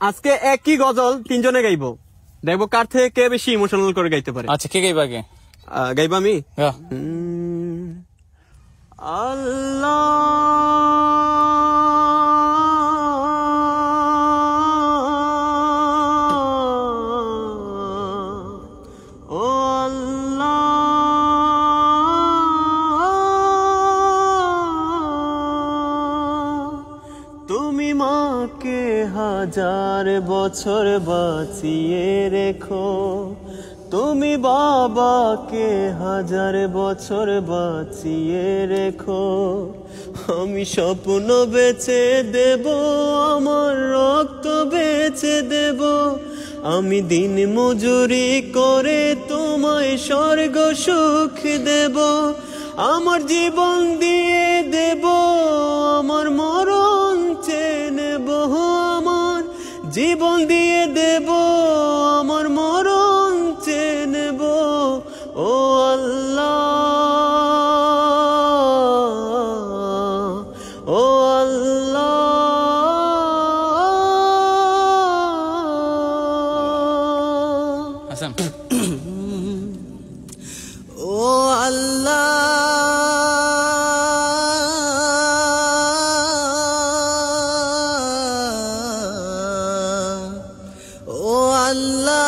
আজকে একই গজল তিনজনে গাইবো, দেখবো কার থেকে কে বেশি ইমোশনাল করে গাইতে পারে। আচ্ছা, কে গাইবা আগে? গাইবা আমি। আল্লাহ ও আল্লাহ, তুমি মাকে হাজার বছর বাঁচিয়ে রেখো, তুমি বাবাকে হাজার বছর বাঁচিয়ে রেখো। আমি স্বপ্ন বেচে দেব, আমার রক্ত বেচে দেব, আমি দিন মজুরি করে তোমায় স্বর্গ সুখ দেব। আমার জীবন দিয়ে দেব, আমার মরণ চেয়ে নেব, আমার জীবন দিয়ে দেব, আমার মরণ চেয়ে নেব। ও আল্লাহ ও আল্লাহ, হাসান ও আল্লাহ, ও আল্লাহ,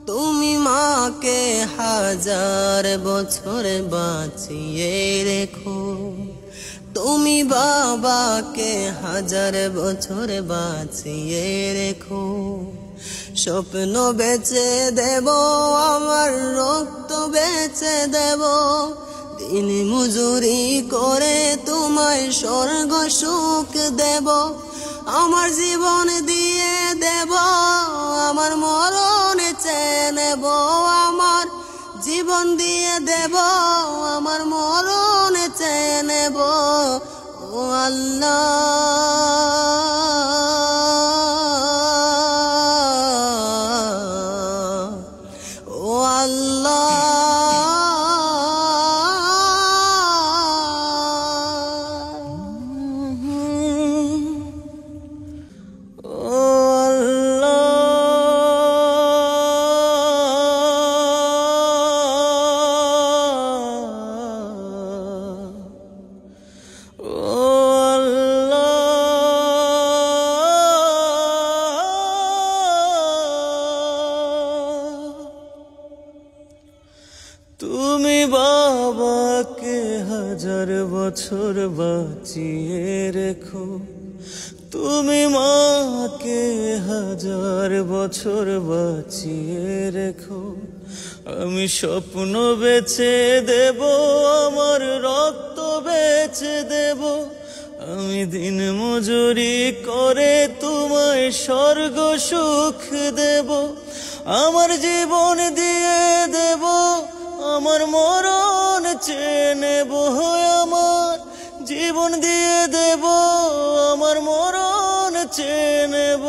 তুমি মাকে হাজার বছর বাঁচিয়ে রেখো, তুমি বাবাকে হাজার বছর বাঁচিয়ে রেখো। স্বপ্ন বেচে দেব, আমার রক্ত বেচে দেব, দিন মজুরি করে তোমায় স্বর্গ সুখ দেব। আমার জীবন দিয়ে দেব, আমার মরণ চেয়ে নেব, আমার জীবন দিয়ে দেব, আমার মরণ চেয়ে নেব। ও আল্লাহ ও আল্লাহ, তুমি বাবাকে হাজার বছর বাঁচিয়ে রেখো, তুমি মাকে হাজার বছর বাঁচিয়ে রেখো। আমি স্বপ্ন বেচে দেব, আমার রক্ত বেচে দেব, আমি দিন মজুরি করে তোমায় স্বর্গ সুখ দেব। আমার জীবন দিয়ে দেব, আমার মরণ চেয়ে নেব, আমার জীবন দিয়ে দেব, আমার মরণ চেয়ে নেব।